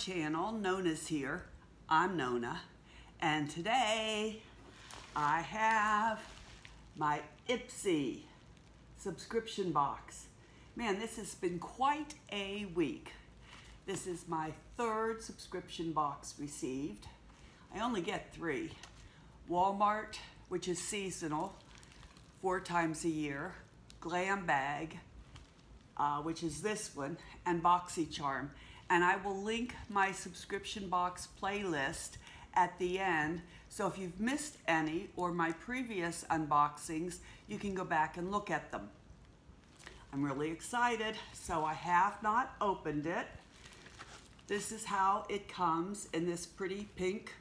channel. Nona's here. I'm Nona, and today I have my Ipsy subscription box. Man, this has been quite a week. This is my third subscription box received. I only get 3. Walmart, which is seasonal, 4 times a year. Glam bag, which is this one, and BoxyCharm. And I will link my subscription box playlist at the end. So if you've missed any or my previous unboxings, you can go back and look at them. I'm really excited, so I have not opened it. This is how it comes in this pretty pink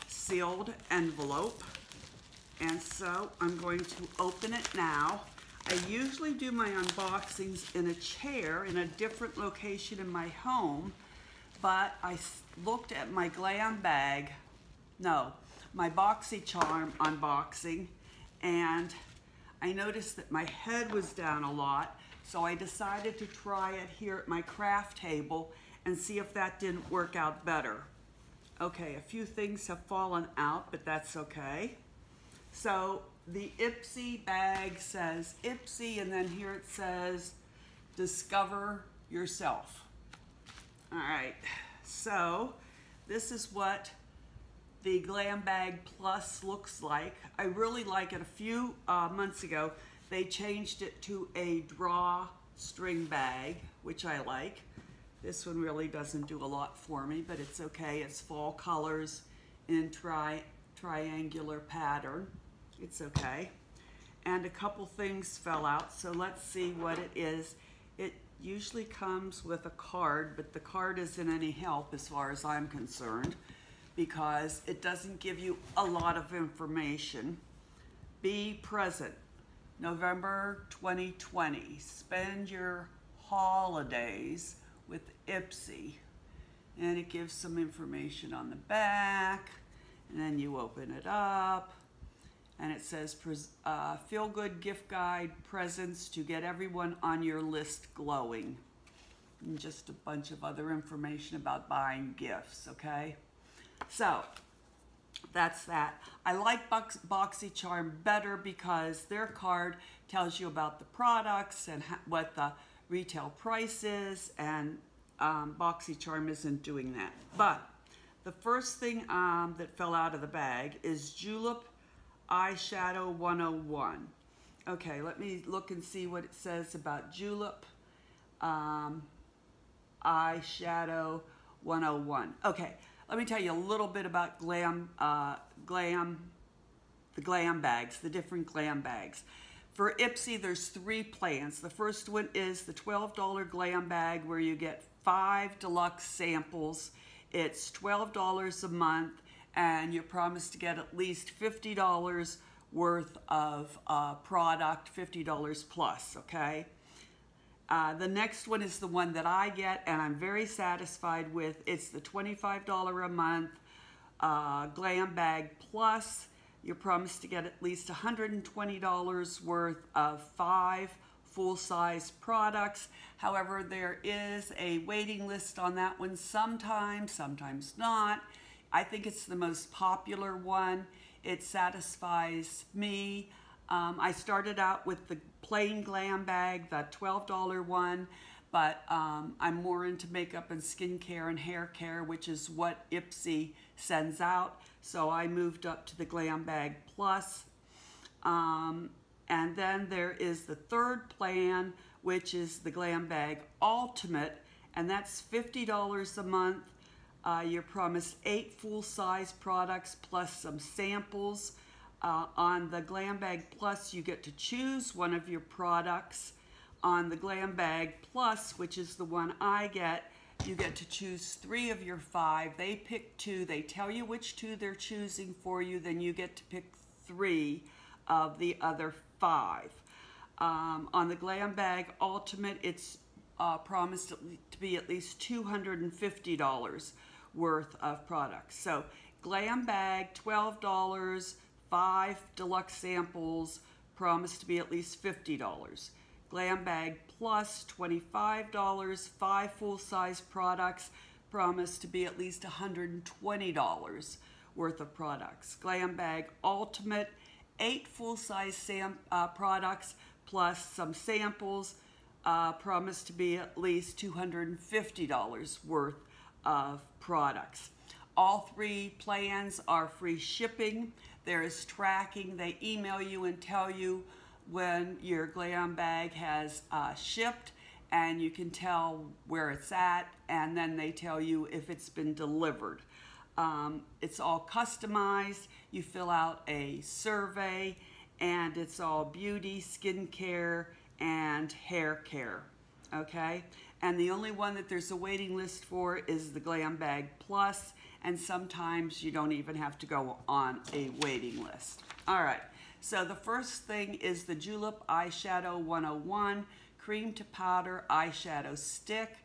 sealed envelope. And so I'm going to open it now. I usually do my unboxings in a chair in a different location in my home, but I looked at my Glam bag, my BoxyCharm unboxing, and I noticed that my head was down a lot, so I decided to try it here at my craft table and see if that didn't work out better. Okay, a few things have fallen out, but that's okay. So the Ipsy bag says Ipsy, and then here it says discover yourself. All right, so this is what the Glam Bag Plus looks like. I really like it. A few months ago, they changed it to a drawstring bag, which I like. This one really doesn't do a lot for me, but it's okay. It's fall colors in triangular pattern. It's okay. And a couple things fell out, so let's see what it is. It usually comes with a card, but the card isn't any help as far as I'm concerned because it doesn't give you a lot of information. Be present, November 2020. Spend your holidays with Ipsy. And it gives some information on the back, and then you open it up. And it says, feel good gift guide presents to get everyone on your list glowing. And just a bunch of other information about buying gifts, okay? So, that's that. I like BoxyCharm better because their card tells you about the products and what the retail price is, and BoxyCharm isn't doing that. But the first thing that fell out of the bag is Julep Eyeshadow 101. Okay, let me look and see what it says about Julep Eyeshadow 101. Okay, let me tell you a little bit about the Glam bags, the different Glam bags. For Ipsy, there's 3 plans. The first one is the $12 Glam bag where you get 5 deluxe samples. It's $12 a month, and you're promised to get at least $50 worth of product, $50 plus, okay? The next one is the one that I get, and I'm very satisfied with. It's the $25 a month Glam Bag Plus. You're promised to get at least $120 worth of 5 full-size products. However, there is a waiting list on that one sometimes, sometimes not. I think it's the most popular one. It satisfies me. I started out with the plain Glam bag, the $12 one, but I'm more into makeup and skincare and hair care, which is what Ipsy sends out. So I moved up to the Glam Bag Plus. And then there is the third plan, which is the Glam Bag Ultimate, and that's $50 a month. You're promised 8 full-size products plus some samples. On the Glam Bag Plus, you get to choose one of your products. On the Glam Bag Plus, which is the one I get, you get to choose 3 of your 5. They pick 2. They tell you which 2 they're choosing for you. Then you get to pick 3 of the other 5. On the Glam Bag Ultimate, it's promised to be at least $250 worth of products. So Glam Bag, $12, 5 deluxe samples, promised to be at least $50. Glam Bag Plus, $25, 5 full-size products, promise to be at least $120 worth of products. Glam Bag Ultimate, 8 full-size products plus some samples, promise to be at least $250 worth of products. All 3 plans are free shipping. There is tracking. They email you and tell you when your Glam bag has shipped, and you can tell where it's at, and then they tell you if it's been delivered. It's all customized. You fill out a survey, and it's all beauty, skincare, and hair care, okay? And the only one that there's a waiting list for is the Glam Bag Plus, and sometimes you don't even have to go on a waiting list. All right, so the first thing is the Julep Eyeshadow 101 Cream to Powder Eyeshadow Stick,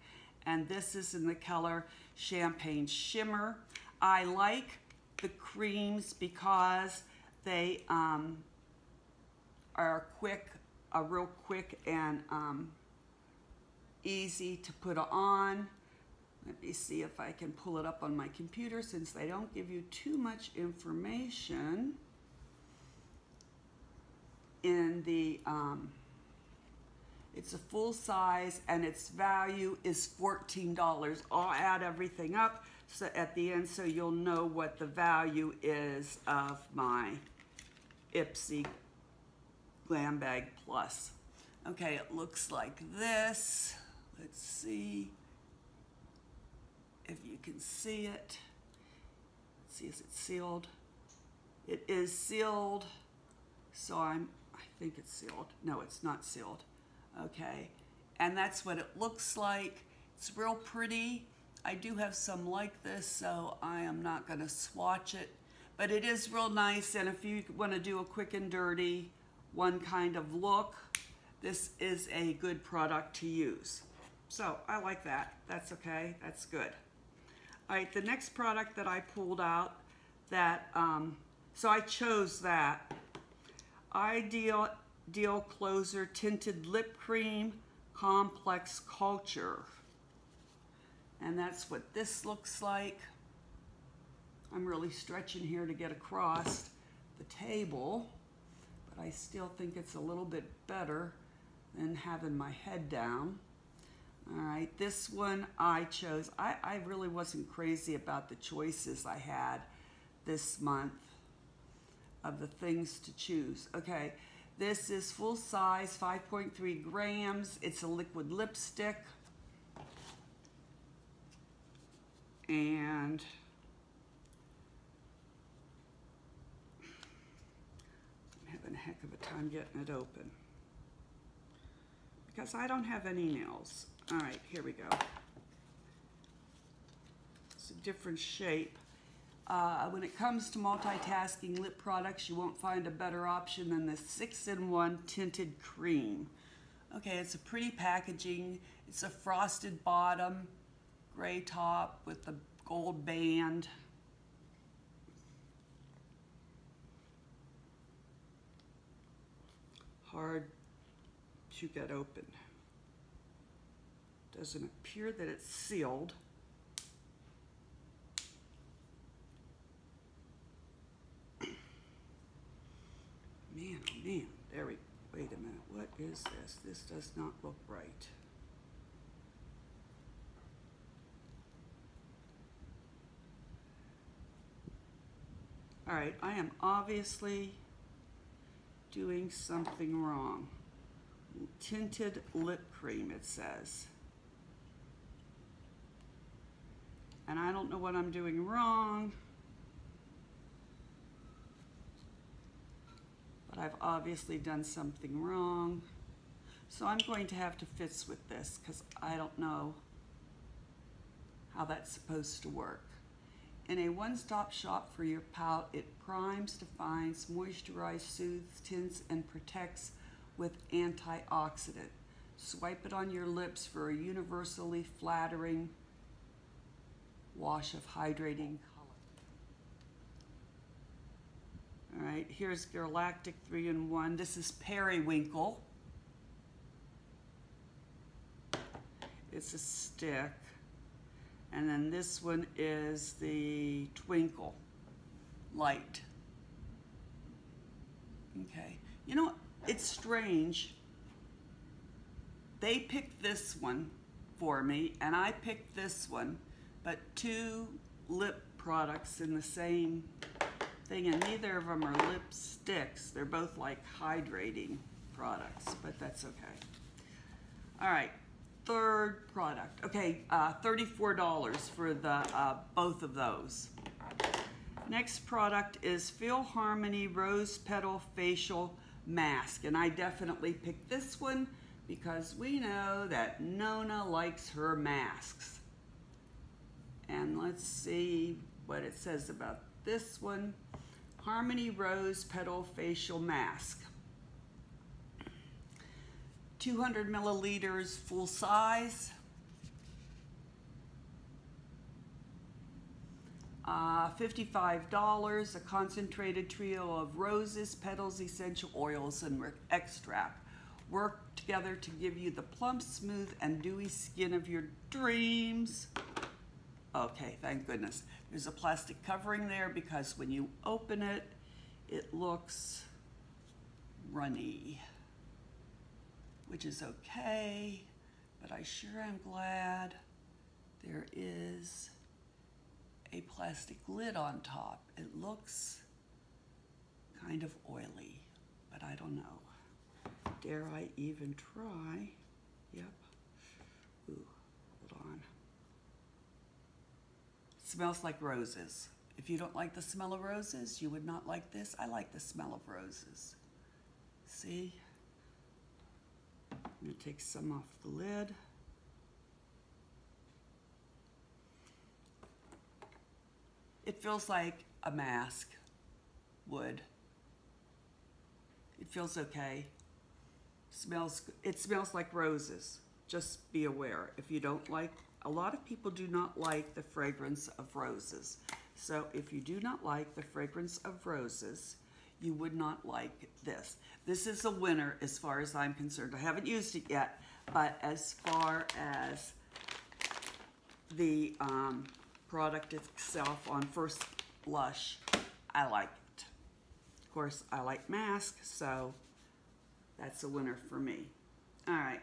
and this is in the color Champagne Shimmer. I like the creams because they are real quick and easy to put on. Let me see if I can pull it up on my computer since they don't give you too much information in the, it's a full size and its value is $14. I'll add everything up so at the end so you'll know what the value is of my Ipsy Glam Bag Plus. Okay, it looks like this. Let's see if you can see it. Let's see, is it sealed? It is sealed, so I think it's sealed. No, it's not sealed. Okay, and that's what it looks like. It's real pretty. I do have some like this, so I am not gonna swatch it, but it is real nice, and if you wanna do a quick and dirty one kind of look, this is a good product to use. So I like that. That's okay. That's good. All right, the next product that I pulled out that, so I chose that. Ideal Closer Tinted Lip Cream Complex Culture. And that's what this looks like. I'm really stretching here to get across the table, but I still think it's a little bit better than having my head down. All right, this one I chose. I really wasn't crazy about the choices I had this month of the things to choose. Okay, this is full size, 5.3 grams. It's a liquid lipstick. And I'm having a heck of a time getting it open because I don't have any nails. All right, here we go. It's a different shape. When it comes to multitasking lip products, you won't find a better option than the 6-in-1 tinted cream. Okay, it's a pretty packaging. It's a frosted bottom, gray top with the gold band. Hard to get open. Doesn't appear that it's sealed. Man, oh man, there we go. Wait a minute, what is this? This does not look right. All right, I am obviously doing something wrong. Tinted lip cream, it says. And I don't know what I'm doing wrong, but I've obviously done something wrong. So I'm going to have to fix with this because I don't know how that's supposed to work. In a one-stop shop for your palette, it primes, defines, moisturizes, soothes, tints, and protects with antioxidant. Swipe it on your lips for a universally flattering wash of hydrating color. All right, here's Galactic 3-in-1. This is Periwinkle. It's a stick. And then this one is the Twinkle Light. Okay, you know, it's strange. They picked this one for me, and I picked this one, but two lip products in the same thing, and neither of them are lipsticks. They're both like hydrating products, but that's okay. All right, third product. Okay, $34 for the both of those. Next product is Feel Harmony Rose Petal Facial Mask, and I definitely picked this one because we know that Nona likes her masks. And let's see what it says about this one. Harmony Rose Petal Facial Mask. 200 milliliters full size. $55, a concentrated trio of roses, petals, essential oils, and extract. Work together to give you the plump, smooth, and dewy skin of your dreams. Okay, thank goodness. There's a plastic covering there because when you open it, it looks runny, which is okay, but I sure am glad there is a plastic lid on top. It looks kind of oily, but I don't know. Dare I even try? Yep. Ooh, hold on. It smells like roses. If you don't like the smell of roses, you would not like this. I like the smell of roses. See? I'm gonna take some off the lid. It feels like a mask would. It feels okay. It smells like roses. Just be aware. If you don't like, a lot of people do not like the fragrance of roses. So if you do not like the fragrance of roses, you would not like this. This is a winner as far as I'm concerned. I haven't used it yet, but as far as the product itself on first blush, I like it. Of course, I like masks, so that's a winner for me. All right,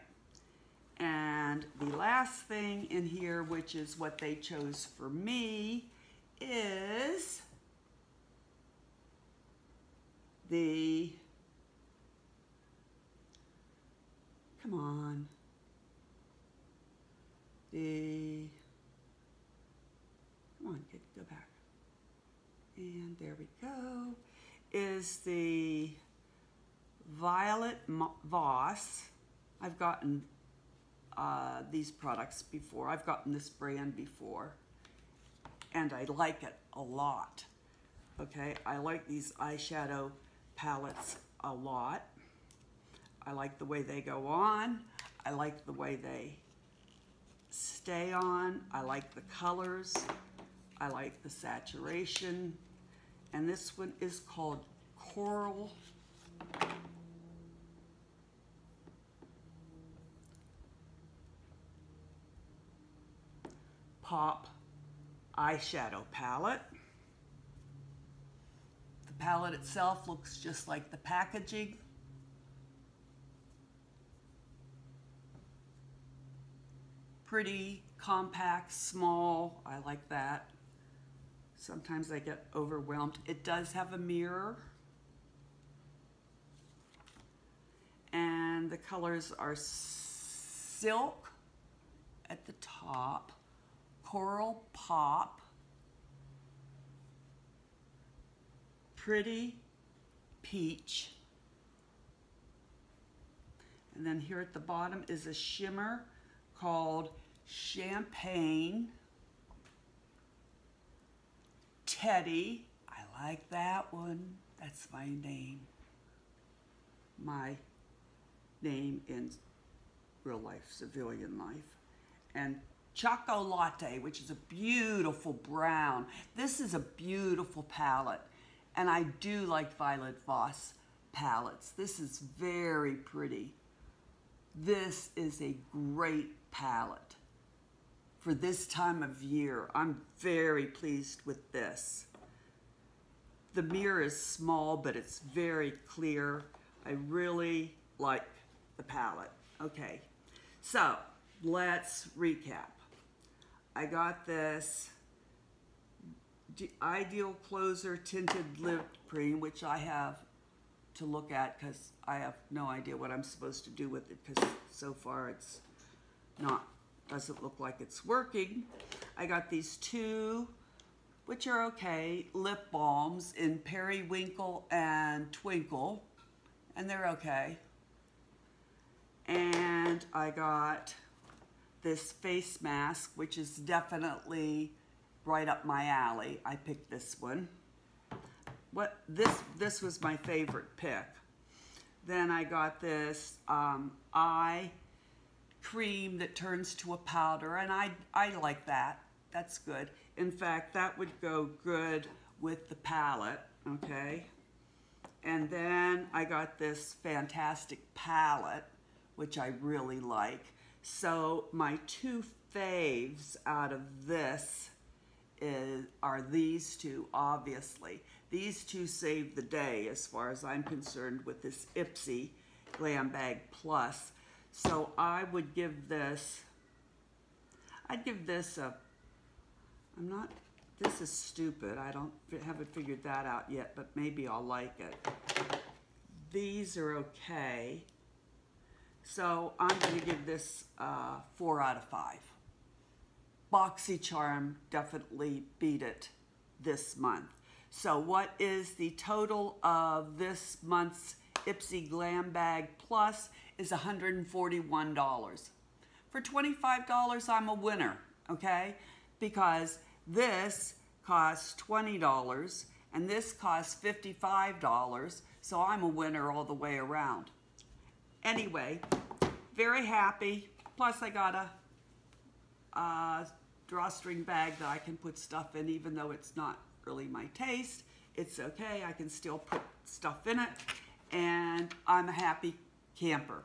and the last thing in here, which is what they chose for me, is the, come on, come on, kid, go back. And there we go. Is the Violet Voss. I've gotten these products before. I've gotten this brand before, and I like it a lot. Okay, I like these eyeshadow palettes a lot. I like the way they go on. I like the way they stay on. I like the colors. I like the saturation. And this one is called Coral Pop Eyeshadow Palette. The palette itself looks just like the packaging. Pretty, compact, small. I like that. Sometimes I get overwhelmed. It does have a mirror. And the colors are Silk at the top, Coral Pop, Pretty Peach, and then here at the bottom is a shimmer called Champagne Teddy. I like that one. That's my name. My name in real life, civilian life. And Choco Latte, which is a beautiful brown. This is a beautiful palette. And I do like Violet Voss palettes. This is very pretty. This is a great palette. for this time of year. I'm very pleased with this. The mirror is small, but it's very clear. I really like the palette. Okay, so let's recap. I got this Ideal Closer Tinted Lip Cream, which I have to look at because I have no idea what I'm supposed to do with it, because so far it's doesn't look like it's working. I got these two, which are okay, lip balms in Periwinkle and Twinkle, and they're okay. And I got this face mask, which is definitely right up my alley. I picked this one. This was my favorite pick. Then I got this eye cream that turns to a powder, and I like that. That's good. In fact, that would go good with the palette, okay? And then I got this fantastic palette, which I really like. So my two faves out of this are these two, obviously. These two save the day as far as I'm concerned with this Ipsy Glam Bag Plus. So I would give this, this is stupid. I haven't figured that out yet, but maybe I'll like it. These are okay. So I'm going to give this 4 out of 5. BoxyCharm definitely beat it this month. So what is the total of this month's Ipsy Glam Bag Plus is $141. For $25, I'm a winner, okay? Because this costs $20 and this costs $55, so I'm a winner all the way around. Anyway, very happy. Plus I got a drawstring bag that I can put stuff in, even though it's not really my taste. It's okay, I can still put stuff in it, and I'm a happy camper.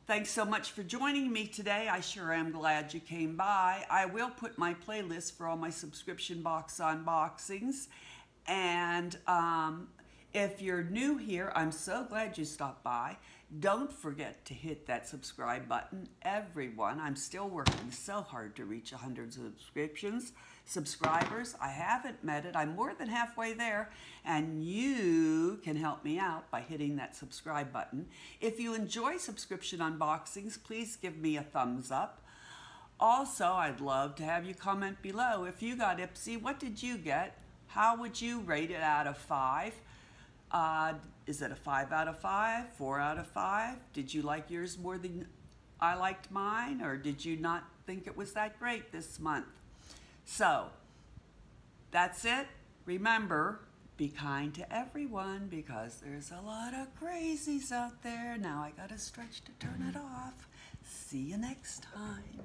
Thanks so much for joining me today. I sure am glad you came by. I will put my playlist for all my subscription box unboxings, and if you're new here, I'm so glad you stopped by. Don't forget to hit that subscribe button, everyone. I'm still working so hard to reach 100 subscribers. I haven't met it. I'm more than halfway there, and you can help me out by hitting that subscribe button. If you enjoy subscription unboxings, please give me a thumbs up. Also, I'd love to have you comment below. If you got Ipsy, what did you get? How would you rate it out of 5? Is it a 5 out of 5, 4 out of 5? Did you like yours more than I liked mine, or did you not think it was that great this month? So, that's it. Remember, be kind to everyone, because there's a lot of crazies out there. Now I gotta stretch to turn it off. See you next time.